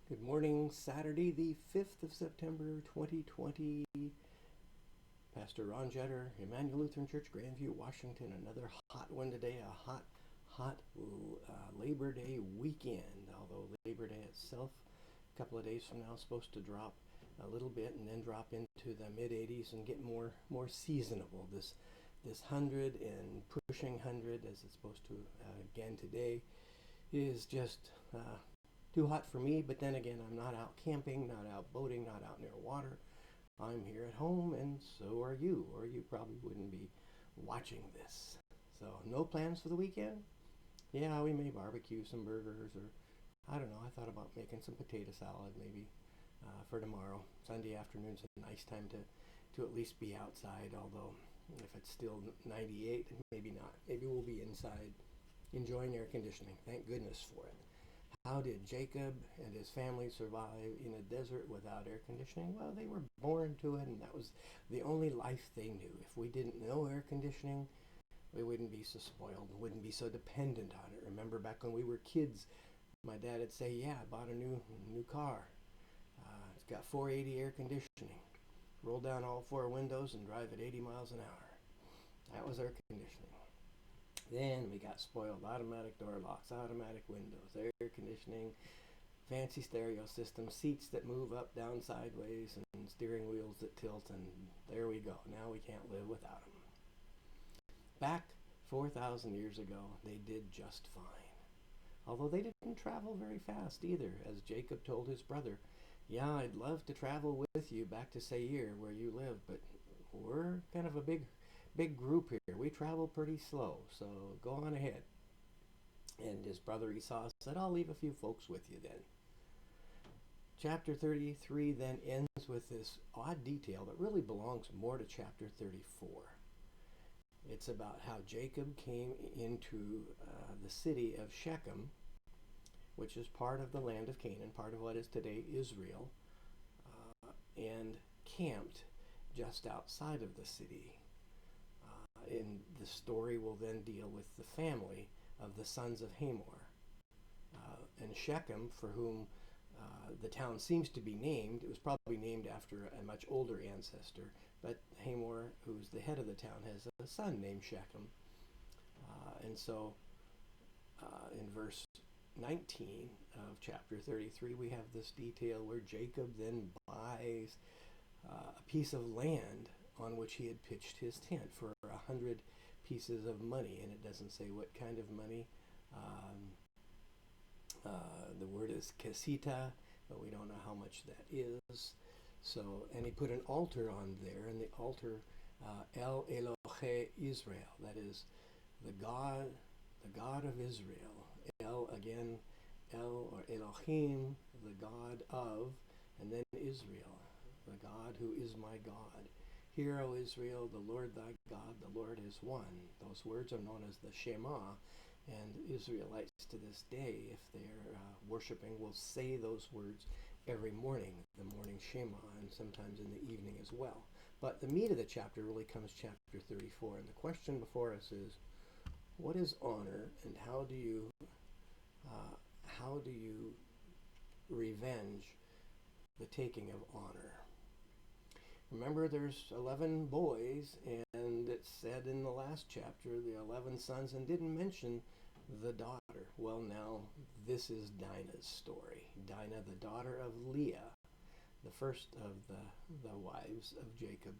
Good morning, Saturday, the 5th of September, 2020. Pastor Ron Jetter, Immanuel Lutheran Church, Grandview, Washington. Another hot one today, a hot Labor Day weekend. Although Labor Day itself, a couple of days from now, is supposed to drop a little bit and then drop into the mid-80s and get more seasonable. This 100 and pushing 100, as it's supposed to again today, is just too hot for me. But then again, I'm not out camping, not out boating, not out near water. I'm here at home, and so are you, or you probably wouldn't be watching this. So no plans for the weekend? Yeah, we may barbecue some burgers, or I don't know, I thought about making some potato salad maybe for tomorrow. Sunday afternoon's a nice time to at least be outside, although if it's still 98, maybe not. Maybe we'll be inside enjoying air conditioning. Thank goodness for it. How did Jacob and his family survive in a desert without air conditioning? Well, they were born to it, and that was the only life they knew. If we didn't know air conditioning, we wouldn't be so spoiled, wouldn't be so dependent on it. Remember back when we were kids, my dad would say, yeah, I bought a new car. It's got 480 air conditioning. Roll down all four windows and drive at 80 miles an hour. That was air conditioning. Then we got spoiled. Automatic door locks, automatic windows, air conditioning, fancy stereo system, seats that move up, down, sideways, and steering wheels that tilt, and there we go. Now we can't live without them. Back 4,000 years ago, they did just fine. Although they didn't travel very fast either, as Jacob told his brother, yeah, I'd love to travel with you back to Seir, where you live, but we're kind of a big group here. We travel pretty slow, so go on ahead. And his brother Esau said, I'll leave a few folks with you then. Chapter 33 then ends with this odd detail that really belongs more to chapter 34. It's about how Jacob came into the city of Shechem, which is part of the land of Canaan, part of what is today Israel, and camped just outside of the city. And the story will then deal with the family of the sons of Hamor. And Shechem, for whom the town seems to be named, it was probably named after a much older ancestor, but Hamor, who's the head of the town, has a son named Shechem. And so in verse 19 of chapter 33, we have this detail where Jacob then buys a piece of land on which he had pitched his tent for 100 pieces of money, and it doesn't say what kind of money. The word is kesita, but we don't know how much that is. So, and he put an altar on there, and the altar, El Elohe Israel, that is the God of Israel. El again, El or Elohim, the God of, and then Israel, the God who is my God. Hear, O Israel, the Lord thy God, the Lord is one. Those words are known as the Shema, and Israelites to this day, if they're worshiping, will say those words every morning, the morning Shema, and sometimes in the evening as well. But the meat of the chapter really comes chapter 34, and the question before us is, what is honor, and how do you revenge the taking of honor? Remember, there's 11 boys, and it said in the last chapter, the 11 sons, and didn't mention the daughter. Well, now, this is Dinah's story. Dinah, the daughter of Leah, the first of the wives of Jacob.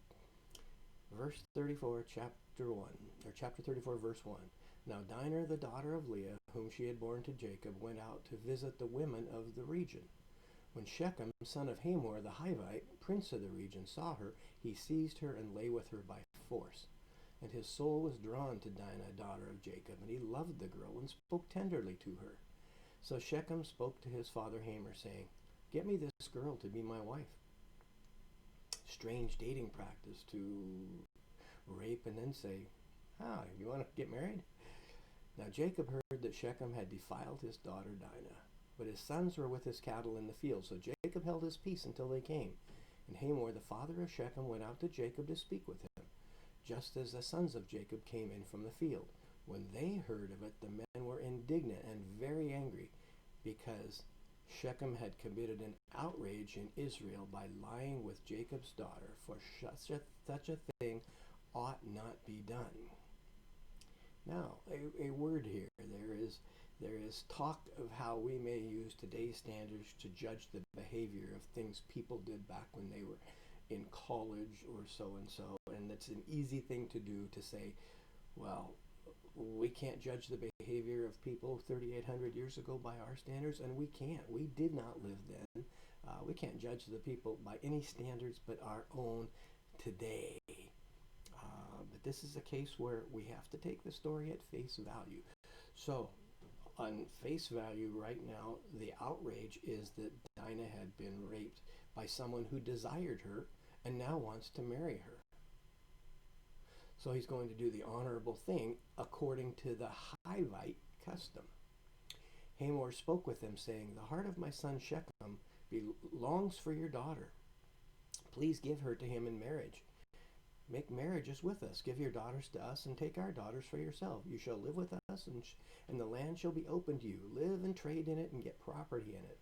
Verse 34, chapter 1, or chapter 34, verse 1. Now Dinah, the daughter of Leah, whom she had borne to Jacob, went out to visit the women of the region. When Shechem, son of Hamor the Hivite, prince of the region, saw her, he seized her and lay with her by force. And his soul was drawn to Dinah, daughter of Jacob, and he loved the girl and spoke tenderly to her. So Shechem spoke to his father Hamor, saying, Get me this girl to be my wife. Strange dating practice to rape and then say, you want to get married? Now Jacob heard that Shechem had defiled his daughter Dinah, but his sons were with his cattle in the field. So Jacob held his peace until they came. And Hamor, the father of Shechem, went out to Jacob to speak with him, just as the sons of Jacob came in from the field. When they heard of it, the men were indignant and very angry, because Shechem had committed an outrage in Israel by lying with Jacob's daughter, for such a thing ought not be done. Now, a word here. There is talk of how we may use today's standards to judge the behavior of things people did back when they were in college or so and so, and it's an easy thing to do to say, well, we can't judge the behavior of people 3,800 years ago by our standards, and we can't. We did not live then. We can't judge the people by any standards but our own today. But this is a case where we have to take the story at face value. So, on face value right now, the outrage is that Dinah had been raped by someone who desired her and now wants to marry her. So he's going to do the honorable thing according to the Hivite custom. Hamor spoke with him, saying, "The heart of my son Shechem belongs for your daughter. Please give her to him in marriage. Make marriages with us. Give your daughters to us, and take our daughters for yourself. You shall live with us, and the land shall be open to you. Live and trade in it, and get property in it."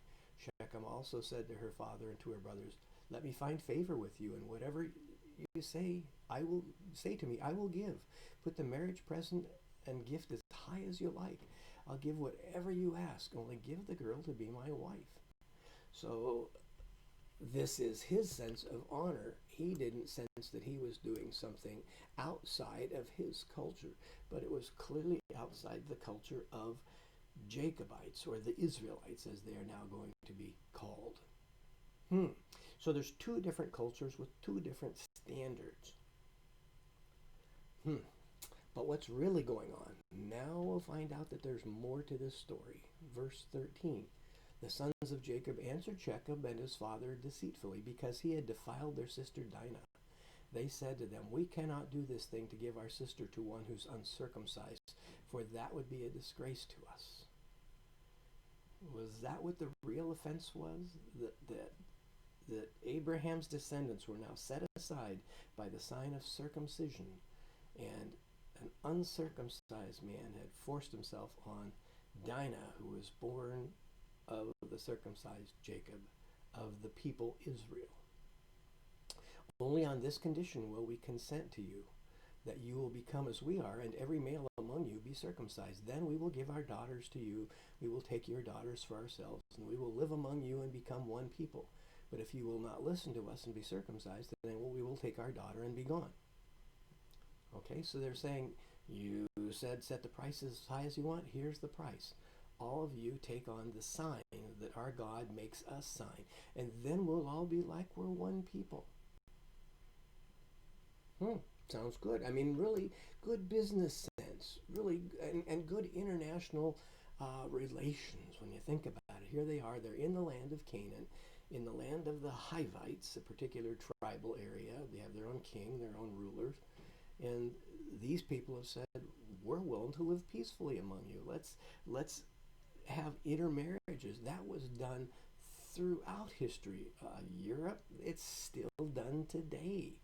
Shechem also said to her father and to her brothers, "Let me find favor with you, and whatever you say to me, I will give. Put the marriage present and gift as high as you like. I'll give whatever you ask. Only give the girl to be my wife." So this is his sense of honor. He didn't sense that he was doing something outside of his culture, but it was clearly outside the culture of Jacobites, or the Israelites as they are now going to be called. So there's two different cultures with two different standards. But what's really going on? Now we'll find out that there's more to this story. Verse 13. The sons of Jacob answered Shechem and his father deceitfully, because he had defiled their sister Dinah. They said to them, "We cannot do this thing to give our sister to one who's uncircumcised, for that would be a disgrace to us." Was that what the real offense was? That Abraham's descendants were now set aside by the sign of circumcision, and an uncircumcised man had forced himself on Dinah, who was born of the circumcised Jacob, of the people Israel. "Only on this condition will we consent to you, that you will become as we are, and every male among you be circumcised. Then we will give our daughters to you. We will take your daughters for ourselves, and we will live among you and become one people. But if you will not listen to us and be circumcised, then we will take our daughter and be gone." Okay, so they're saying, you said set the price as high as you want. Here's the price. All of you take on the sign that our God makes us sign, and then we'll all be like we're one people. Sounds good. I mean, really good business sense, really, and good international relations when you think about it. Here they are. They're in the land of Canaan, in the land of the Hivites, a particular tribal area. They have their own king, their own rulers, and these people have said, "We're willing to live peacefully among you. Let's have intermarriages." That was done throughout history. Europe, it's still done today.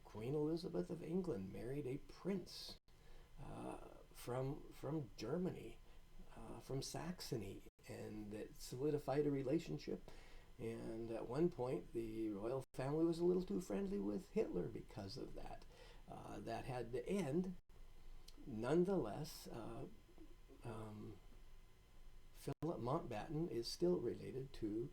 Queen Elizabeth of England married a prince from Germany, from Saxony, and it solidified a relationship. And at one point, the royal family was a little too friendly with Hitler because of that. That had to end. Nonetheless, Philip Mountbatten is still related to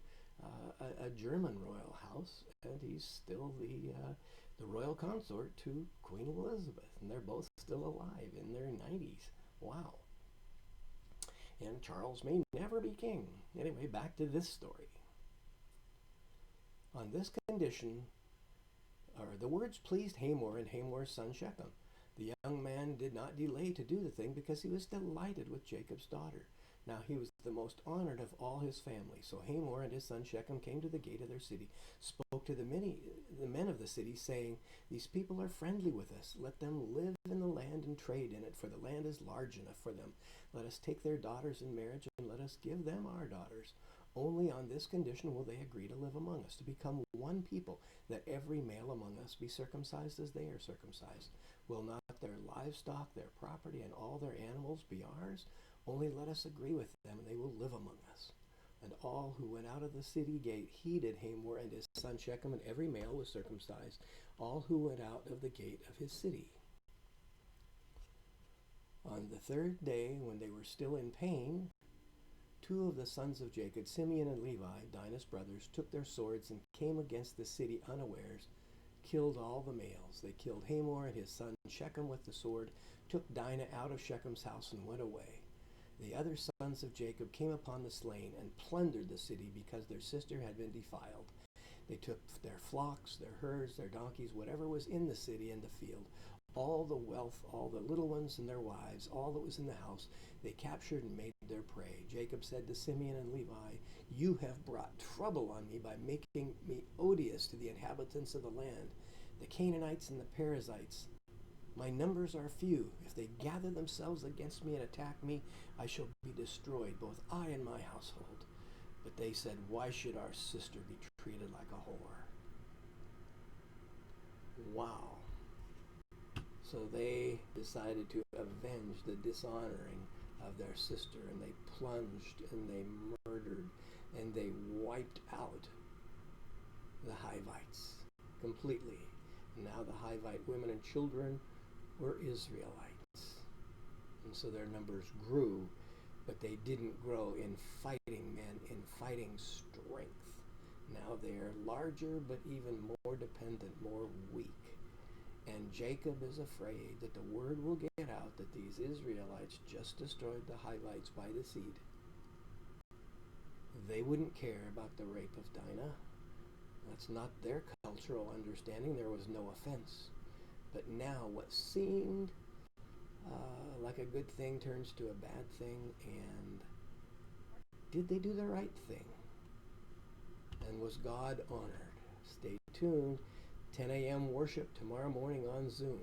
a German royal house, and he's still the royal consort to Queen Elizabeth, and they're both still alive in their 90s. Wow. And Charles may never be king. Anyway, back to this story. On this condition, the words pleased Hamor and Hamor's son Shechem. The young man did not delay to do the thing because he was delighted with Jacob's daughter. Now he was the most honored of all his family. So Hamor and his son Shechem came to the gate of their city, spoke to the men of the city, saying, "These people are friendly with us. Let them live in the land and trade in it, for the land is large enough for them. Let us take their daughters in marriage, and let us give them our daughters. Only on this condition will they agree to live among us, to become one people, that every male among us be circumcised as they are circumcised. Will not their livestock, their property, and all their animals be ours? Only let us agree with them, and they will live among us." And all who went out of the city gate heeded Hamor and his son Shechem, and every male was circumcised, all who went out of the gate of his city. On the third day, when they were still in pain, two of the sons of Jacob, Simeon and Levi, Dinah's brothers, took their swords and came against the city unawares, killed all the males. They killed Hamor and his son Shechem with the sword, took Dinah out of Shechem's house, and went away. The other sons of Jacob came upon the slain and plundered the city because their sister had been defiled. They took their flocks, their herds, their donkeys, whatever was in the city and the field, all the wealth, all the little ones and their wives, all that was in the house, they captured and made their prey. Jacob said to Simeon and Levi, "You have brought trouble on me by making me odious to the inhabitants of the land, the Canaanites and the Perizzites. My numbers are few. If they gather themselves against me and attack me, I shall be destroyed, both I and my household." But they said, "Why should our sister be treated like a whore?" Wow. So they decided to avenge the dishonoring of their sister, and they plunged and they murdered and they wiped out the Hivites completely. Now the Hivite women and children were Israelites. And so their numbers grew, but they didn't grow in fighting men, in fighting strength. Now they are larger, but even more dependent, more weak. And Jacob is afraid that the word will get out that these Israelites just destroyed the Hivites by deceit. They wouldn't care about the rape of Dinah. That's not their cultural understanding. There was no offense. But now what seemed like a good thing turns to a bad thing. And did they do the right thing? And was God honored? Stay tuned. 10 a.m. worship tomorrow morning on Zoom.